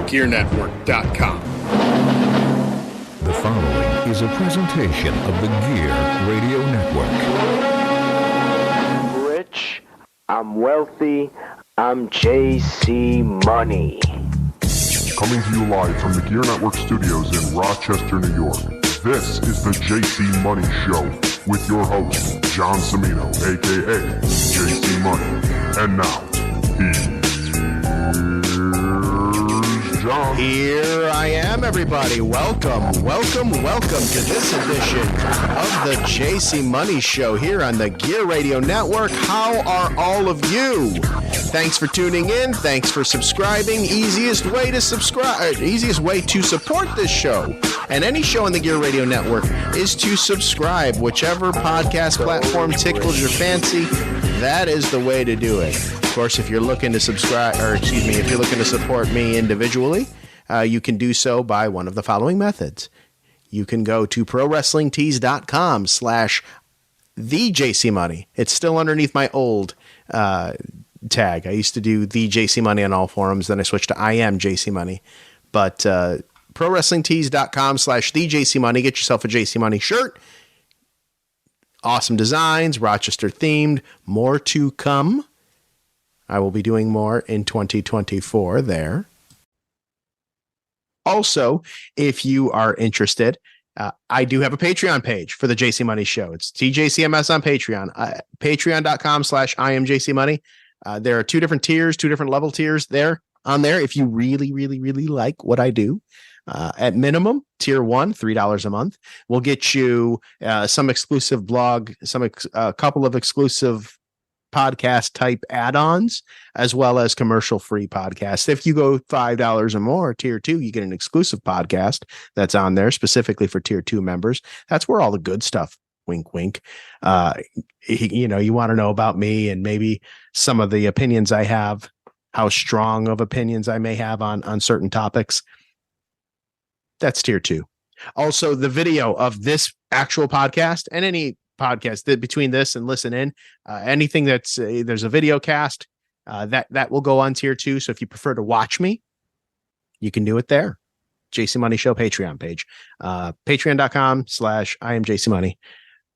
thegearnetwork.com. The following is a presentation of the Gear Radio Network. I'm rich, I'm wealthy, I'm JC Money. Coming to you live from the Gear Network studios in Rochester, New York. This is the JC Money Show with your host, John Cimino, a.k.a. JC Money. And now, here's John. Here I am, everybody. Welcome to this edition of the JC Money Show here on the Gear Radio Network. How are all of you? Thanks for tuning in. Thanks for subscribing. Easiest way to support this show and any show on the Gear Radio Network is to subscribe. Whichever podcast platform tickles your fancy, that is the way to do it. Of course, if you're looking to if you're looking to support me individually, you can do so by one of the following methods. You can go to prowrestlingtees.com/thejcmoney. It's still underneath my old tag. I used to do the JC Money on all forums. Then I switched to I am JC Money. But prowrestlingtees.com/thejcmoney. Get yourself a JC Money shirt. Awesome designs, Rochester themed. More to come. I will be doing more in 2024 there. Also, if you are interested, I do have a Patreon page for the JC Money Show. It's TJCMS on Patreon. Patreon.com/IamJCMoney. There are two different level tiers there on there. If you really, really, really like what I do, at minimum, tier 1, $3 a month, will get you some exclusive blog, a couple of exclusive podcast type add-ons, as well as commercial free podcasts. If you go $5 or more, tier 2, you get an exclusive podcast that's on there specifically for tier 2 members. That's where all the good stuff, wink, wink. You want to know about me and maybe some of the opinions I have, how strong of opinions I may have on certain topics. That's tier 2. Also, the video of this actual podcast and any podcast that between this and listen in, anything that's there's a video cast that will go on tier 2. So if you prefer to watch me, you can do it there. JC Money Show Patreon page, patreon.com/IamJCMoney,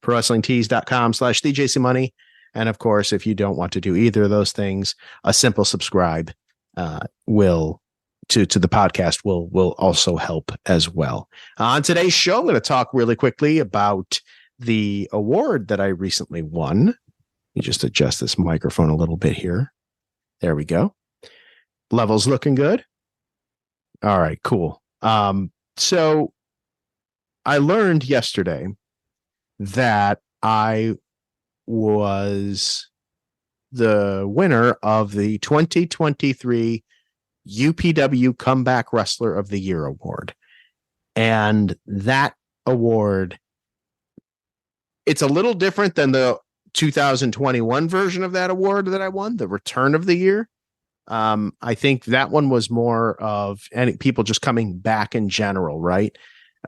prowrestlingtees.com/thejcmoney. And of course, if you don't want to do either of those things, a simple subscribe will to the podcast will also help as well. On today's show, I'm going to talk really quickly about the award that I recently won. Let me just adjust this microphone a little bit here. There we go. Level's looking good. All right, cool. So I learned yesterday that I was the winner of the 2023 UPW Comeback Wrestler of the Year award. And that award, it's a little different than the 2021 version of that award that I won, the Return of the Year. I think that one was more of people just coming back in general, right?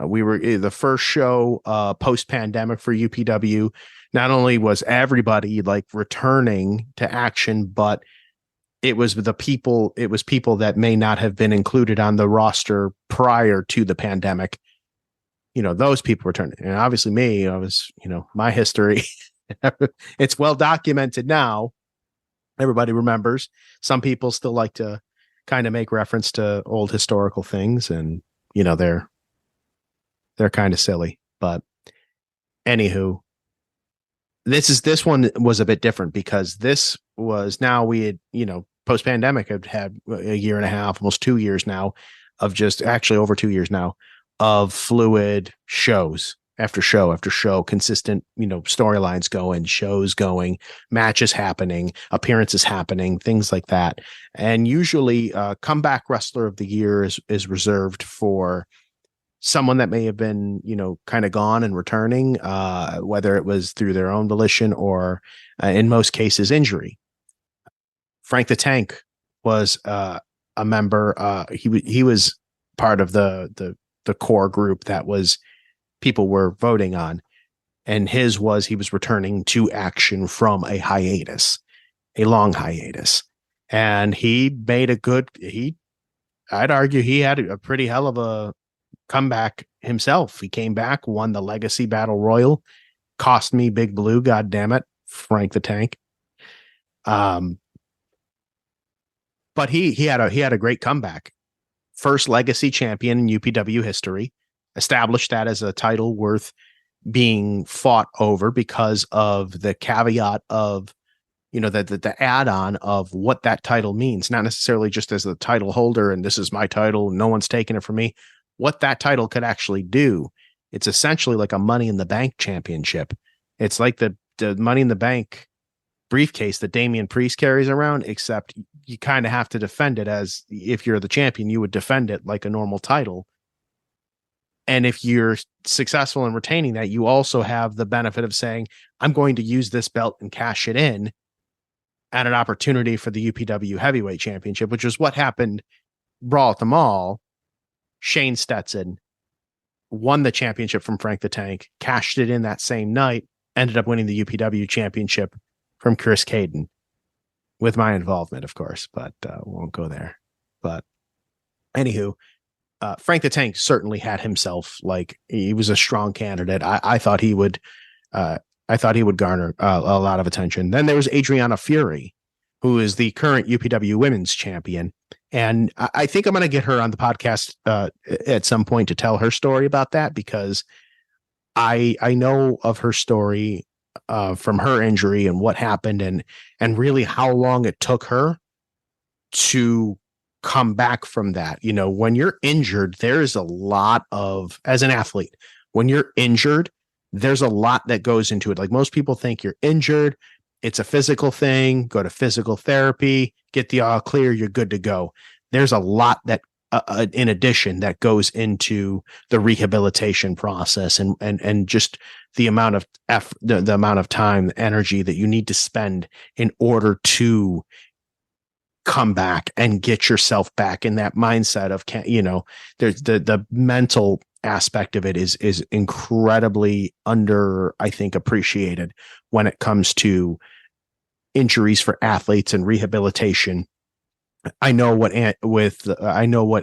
We were the first show post-pandemic for UPW. Not only was everybody like returning to action, but it was people that may not have been included on the roster prior to the pandemic. Those people returning. And obviously me, I was, my history, it's well documented now. Everybody remembers. Some people still like to kind of make reference to old historical things, and, they're kind of silly. But anywho, this one was a bit different because this was, now we had, post-pandemic had a year and a half, almost 2 years now of just actually over 2 years now of fluid shows after show after show, consistent, storylines going, shows going, matches happening, appearances happening, things like that. And usually Comeback Wrestler of the Year is reserved for someone that may have been, kind of gone and returning, whether it was through their own volition or in most cases injury. Frank the Tank was a member. He was part of the core group that was people were voting on, and he was returning to action from a hiatus, a long hiatus, and he made I'd argue he had a pretty hell of a comeback himself. He came back, won the Legacy Battle Royal, cost me Big Blue, god damn it, Frank the Tank. But he had a great comeback. First Legacy champion in UPW history, established that as a title worth being fought over because of the caveat of, the add-on of what that title means, not necessarily just as the title holder and this is my title, no one's taking it from me. What that title could actually do. It's essentially like a Money in the Bank championship. It's like the Money in the Bank briefcase that Damian Priest carries around, except you kind of have to defend it as if you're the champion, you would defend it like a normal title. And if you're successful in retaining that, you also have the benefit of saying, I'm going to use this belt and cash it in at an opportunity for the UPW Heavyweight Championship, which is what happened Brawl at the Mall. Shane Stetson won the championship from Frank the Tank, cashed it in that same night, ended up winning the UPW Championship from Chris Caden, with my involvement, of course, but won't go there. But anywho, Frank the Tank certainly had himself, like, he was a strong candidate. I thought he would garner a lot of attention. Then there was Adriana Fury, who is the current UPW Women's Champion. And I think I'm going to get her on the podcast at some point to tell her story about that, because I know of her story from her injury and what happened and really how long it took her to come back from that. When you're injured, there's a lot of, as an athlete, when you're injured, there's a lot that goes into it. Like, most people think you're injured, it's a physical thing, go to physical therapy, get the all clear, you're good to go. There's a lot that in addition that goes into the rehabilitation process and just the amount of effort, the amount of time, energy that you need to spend in order to come back and get yourself back in that mindset of, there's the mental aspect of it is incredibly I think, appreciated when it comes to injuries for athletes and rehabilitation. I know what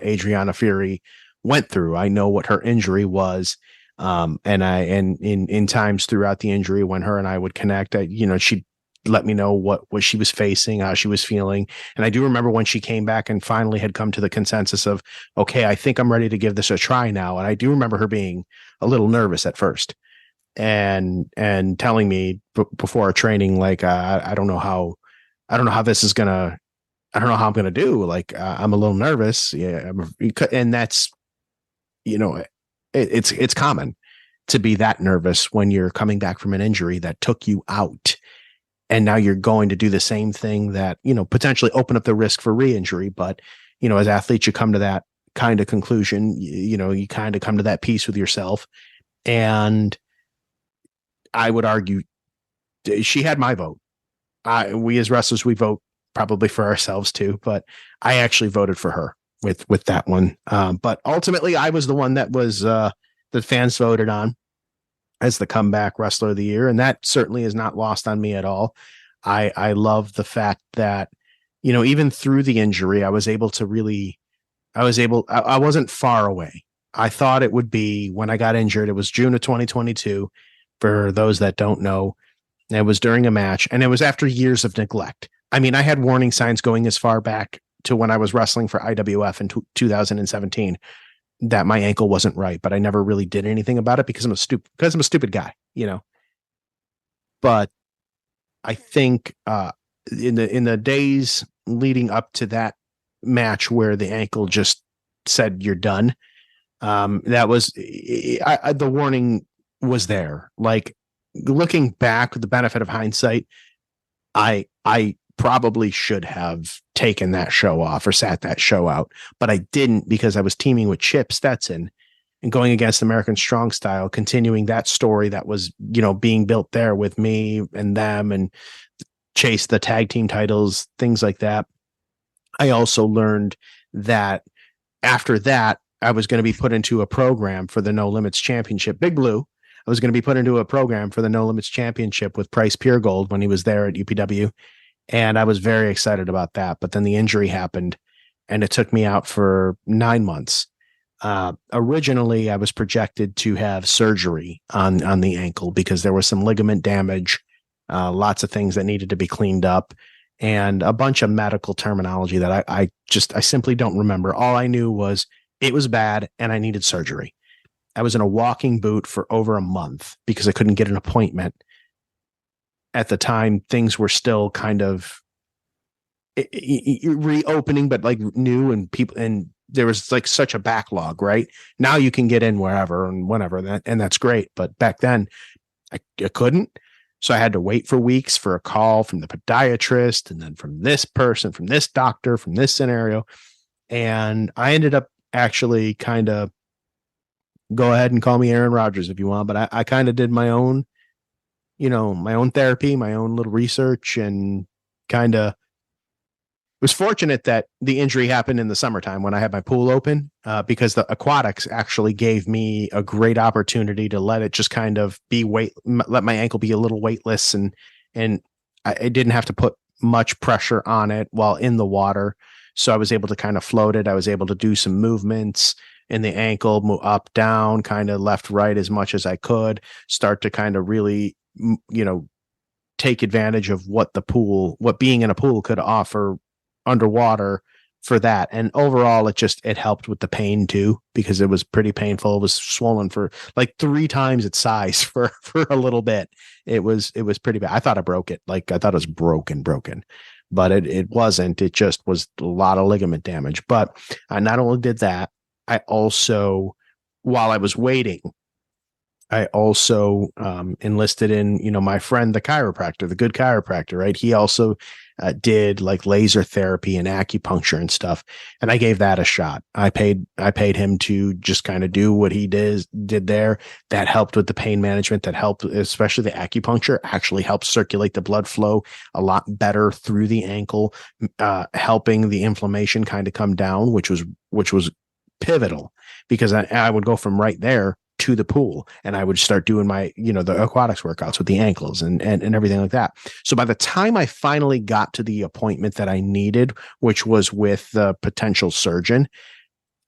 Adriana Fury went through. I know what her injury was. And in times throughout the injury when her and I would connect, she'd let me know what she was facing, how she was feeling. And I do remember when she came back and finally had come to the consensus of, okay, I think I'm ready to give this a try now. And I do remember her being a little nervous at first and telling me before a training, like, I don't know how this is gonna, I don't know how I'm gonna do. Like, I'm a little nervous. Yeah, and that's, it's common to be that nervous when you're coming back from an injury that took you out, and now you're going to do the same thing that potentially open up the risk for re-injury. But as athletes, you come to that kind of conclusion. You kind of come to that peace with yourself, and I would argue she had my vote. We as wrestlers, we vote probably for ourselves too, but I actually voted for her with that one. But ultimately, I was the one that was the fans voted on as the comeback wrestler of the year, and that certainly is not lost on me at all. I love the fact that even through the injury, I wasn't far away. I thought it would be when I got injured. It was June of 2022. For those that don't know, it was during a match, and it was after years of neglect. I mean, I had warning signs going as far back to when I was wrestling for IWF in 2017 that my ankle wasn't right, but I never really did anything about it because I'm a stupid guy, But I think in the days leading up to that match where the ankle just said you're done, that was the warning was there. Like, looking back with the benefit of hindsight, I probably should have taken that show off or sat that show out, but I didn't, because I was teaming with Chip Stetson and going against American Strong Style, continuing that story that was, being built there with me and them, and chase the tag team titles, things like that. I also learned that after that, I was going to be put into a program for the No Limits Championship. Big Blue, I was going to be put into a program for the No Limits Championship with Price Puregold when he was there at UPW. And I was very excited about that. But then the injury happened, and it took me out for 9 months. Originally, I was projected to have surgery on the ankle because there was some ligament damage, lots of things that needed to be cleaned up, and a bunch of medical terminology that I simply don't remember. All I knew was it was bad and I needed surgery. I was in a walking boot for over a month because I couldn't get an appointment. At the time, things were still kind of reopening, but like new, and people, and there was like such a backlog, right? Now you can get in wherever and whenever, and that's great. But back then I couldn't. So I had to wait for weeks for a call from the podiatrist, and then from this person, from this doctor, from this scenario. And I ended up actually kind of, go ahead and call me Aaron Rodgers if you want, but I kind of did my own, my own therapy, my own little research, and kind of was fortunate that the injury happened in the summertime when I had my pool open, because the aquatics actually gave me a great opportunity to let it just kind of let my ankle be a little weightless, and I didn't have to put much pressure on it while in the water. So I was able to kind of float it. I was able to do some movements in the ankle, move up, down, kind of left, right, as much as I could, start to kind of really, take advantage of what being in a pool could offer underwater for that. And overall, it helped with the pain too, because it was pretty painful. It was swollen for like 3 times its size for a little bit. It was pretty bad. I thought I broke it. Like I thought it was broken, but it wasn't. It just was a lot of ligament damage. But I not only did that, I also, while I was waiting, I also enlisted in, my friend, the chiropractor, the good chiropractor, right? He also did like laser therapy and acupuncture and stuff. And I gave that a shot. I paid him to just kind of do what he did there. That helped with the pain management. That helped, especially the acupuncture actually helped circulate the blood flow a lot better through the ankle, helping the inflammation kind of come down, which was pivotal, because I would go from right there to the pool, and I would start doing my, the aquatics workouts with the ankles and everything like that. So by the time I finally got to the appointment that I needed, which was with the potential surgeon,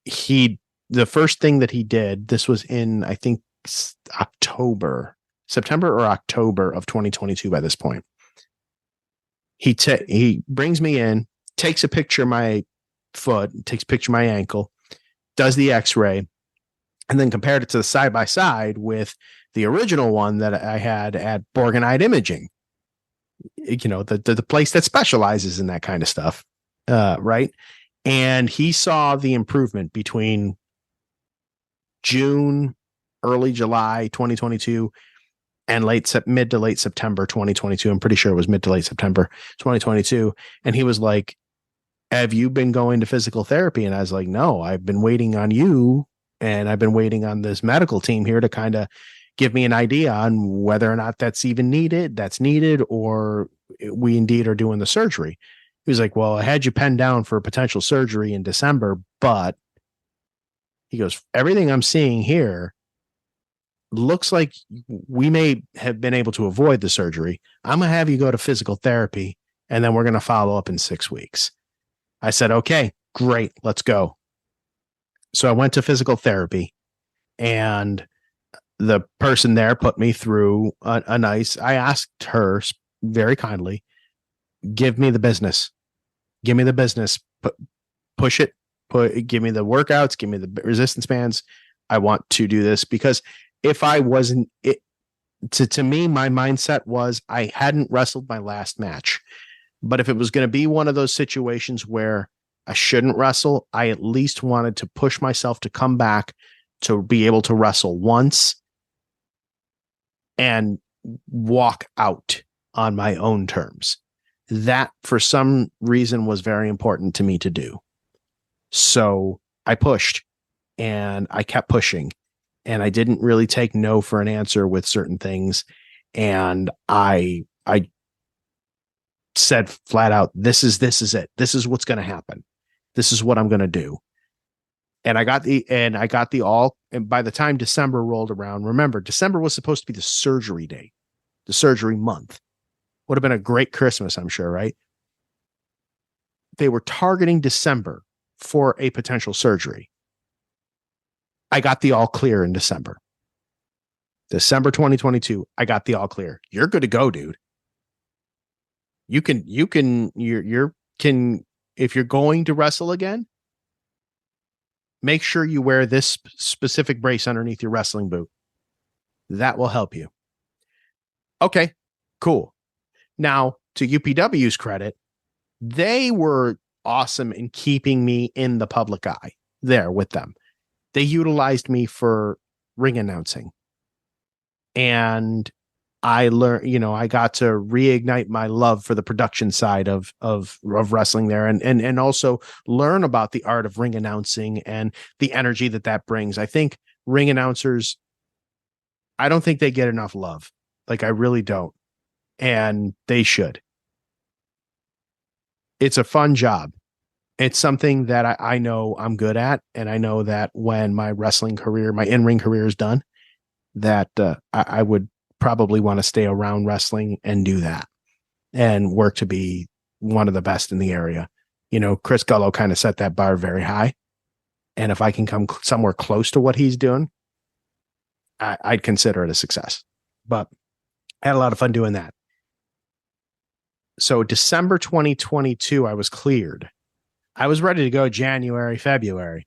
the first thing that he did, this was in, I think, September or October of 2022 by this point. He brings me in, takes a picture of my foot, takes a picture of my ankle, does the x-ray, and then compared it to the side by side with the original one that I had at Borgenite Imaging, the place that specializes in that kind of stuff. Right. And he saw the improvement between June, early July, 2022 and mid to late September, 2022. I'm pretty sure it was mid to late September, 2022. And he was like, have you been going to physical therapy? And I was like, no, I've been waiting on you. And I've been waiting on this medical team here to kind of give me an idea on whether or not that's needed, or we indeed are doing the surgery. He was like, well, I had you penned down for potential surgery in December, but he goes, everything I'm seeing here looks like we may have been able to avoid the surgery. I'm going to have you go to physical therapy, and then we're going to follow up in 6 weeks. I said, okay, great, let's go. So I went to physical therapy, and the person there put me through I asked her very kindly, give me the business, push it, give me the workouts, give me the resistance bands. I want to do this, because if I wasn't, to me, my mindset was I hadn't wrestled my last match, but if it was going to be one of those situations where I shouldn't wrestle, I at least wanted to push myself to come back to be able to wrestle once and walk out on my own terms. That, for some reason, was very important to me to do. So I pushed, and I kept pushing, and I didn't really take no for an answer with certain things. And I said flat out, this is it. This is what's going to happen. This is what I'm going to do. And I got and by the time December rolled around, remember, December was supposed to be the surgery day, the surgery month. Would have been a great Christmas, I'm sure, right? They were targeting December for a potential surgery. I got the all clear in December 2022. I got the all clear. You're good to go, dude. You can, if you're going to wrestle again, make sure you wear this specific brace underneath your wrestling boot. That will help you. Okay, cool. Now, to UPW's credit, they were awesome in keeping me in the public eye there with them. They utilized me for ring announcing. And I learned, I got to reignite my love for the production side of wrestling there, and also learn about the art of ring announcing and the energy that brings. I think ring announcers, I don't think they get enough love. Like, I really don't. And they should. It's a fun job. It's something that I know I'm good at. And I know that when my wrestling career, my in-ring career is done, that I would probably want to stay around wrestling and do that and work to be one of the best in the area. Chris Gullo kind of set that bar very high. And if I can come somewhere close to what he's doing, I'd consider it a success. But I had a lot of fun doing that. So December 2022, I was cleared. I was ready to go January, February.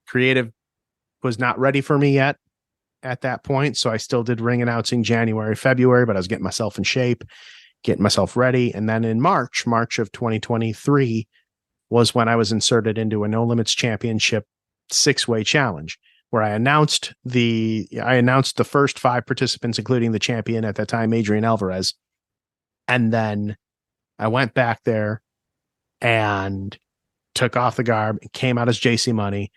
Creative was not ready for me yet at that point. So I still did ring announcing January, February, but I was getting myself in shape, getting myself ready. And then in March of 2023 was when I was inserted into a No Limits Championship 6-way challenge, where I announced the first 5 participants, including the champion at that time, Adrian Alvarez. And then I went back there and took off the garb and came out as JC Money.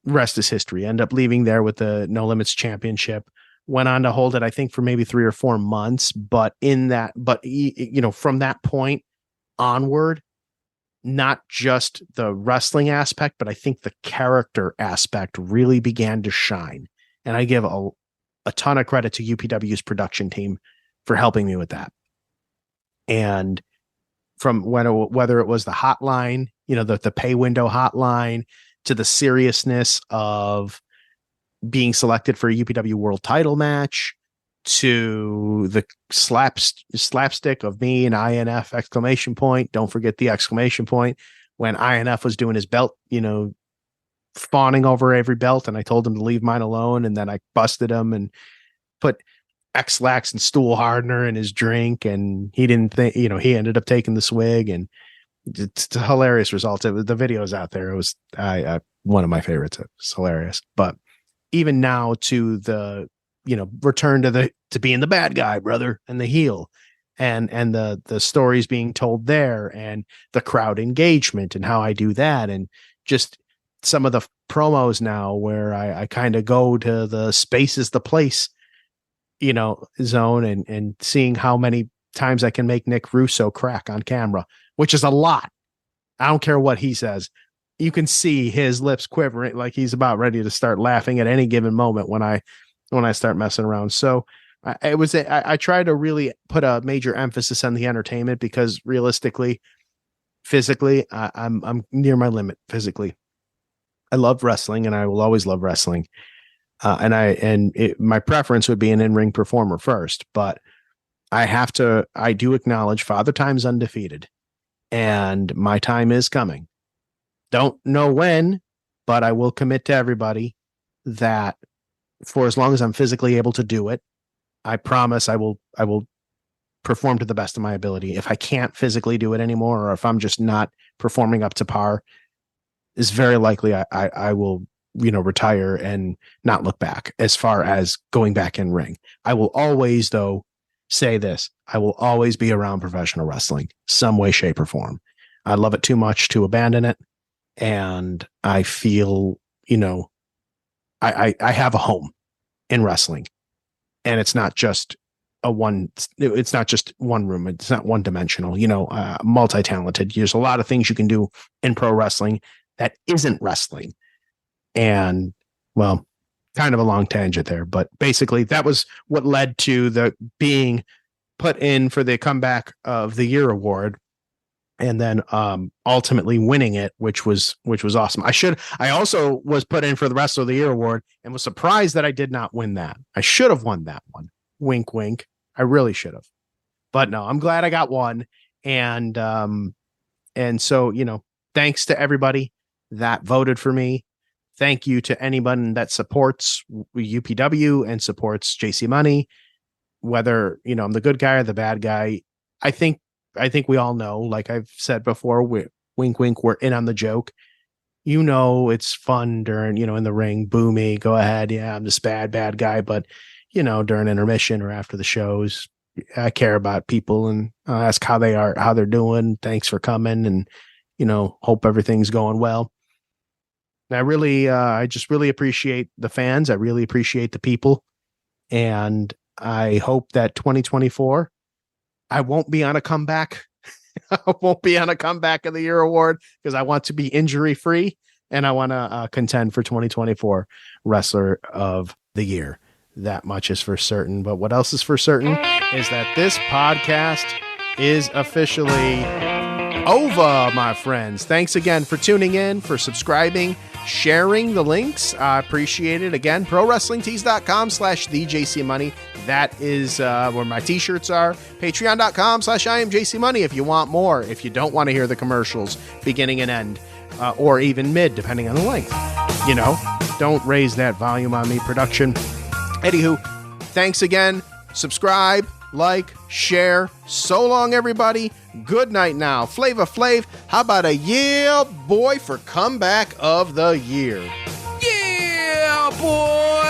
Rest is history. End up leaving there with the No Limits Championship. Went on to hold it, I think, for maybe 3 or 4 months. But from that point onward, not just the wrestling aspect, but I think the character aspect really began to shine. And I give a ton of credit to UPW's production team for helping me with that. And from whether it was the hotline, the pay window hotline, to the seriousness of being selected for a UPW world title match, to the slapstick of me and INF exclamation point. Don't forget the exclamation point when INF was doing his belt, fawning over every belt. And I told him to leave mine alone. And then I busted him and put X-Lax and stool hardener in his drink. And he didn't think, he ended up taking the swig, and it's a hilarious result. The video's out there. It was one of my favorites. It was hilarious. But even now, to the return to being the bad guy, brother, and the heel, and the stories being told there, and the crowd engagement and how I do that, and just some of the promos now where I kind of go to the space is the place, zone, and seeing how many times I can make Nick Russo crack on camera, which is a lot. I don't care what he says. You can see his lips quivering like he's about ready to start laughing at any given moment when I start messing around. So I try to really put a major emphasis on the entertainment, because realistically, physically, I'm near my limit physically. I love wrestling, and I will always love wrestling. My preference would be an in-ring performer first, but I do acknowledge Father Time's undefeated, and my time is coming. Don't know when, but I will commit to everybody that for as long as I'm physically able to do it, I promise I will perform to the best of my ability. If I can't physically do it anymore, or if I'm just not performing up to par, it's very likely I will, retire and not look back as far as going back in ring. I will always, though, say this: I will always be around professional wrestling, some way, shape, or form. I love it too much to abandon it. And I feel, I have a home in wrestling, and it's not just one room. It's not one dimensional, multi-talented. There's a lot of things you can do in pro wrestling that isn't wrestling. And well, kind of a long tangent there, but basically that was what led to the being put in for the Comeback of the Year award and then ultimately winning it, which was awesome. I also was put in for the Wrestler of the Year award and was surprised that I did not win that. I should have won that one. Wink, wink. I really should have. But no, I'm glad I got one. And so, you know, thanks to everybody that voted for me. Thank you to anyone that supports UPW and supports JC Money, whether, you know, I'm the good guy or the bad guy. I think we all know, like I've said before, wink, wink, we're in on the joke. You know, it's fun during, you know, in the ring, boo me, go ahead. Yeah, I'm this bad guy. But, you know, during intermission or after the shows, I care about people and ask how they're doing. Thanks for coming. And, you know, hope everything's going well. I just really appreciate the fans. I really appreciate the people. And I hope that 2024, I won't be on a comeback. I won't be on a comeback of the year award because I want to be injury free and I want to contend for 2024 Wrestler of the Year. That much is for certain. But what else is for certain is that this podcast is officially over, my friends. Thanks again for tuning in, for subscribing, sharing the links. I appreciate it. Again, prowrestlingtees.com/thejcmoney. That is where my t-shirts are. Patreon.com/IamJCMoney if you want more, if you don't want to hear the commercials beginning and end, or even mid, depending on the length. You know, don't raise that volume on me, production. Anywho, thanks again. Subscribe, like, share. So long, everybody. Good night now. Flava Flav, how about a yeah, boy, for comeback of the year? Yeah, boy!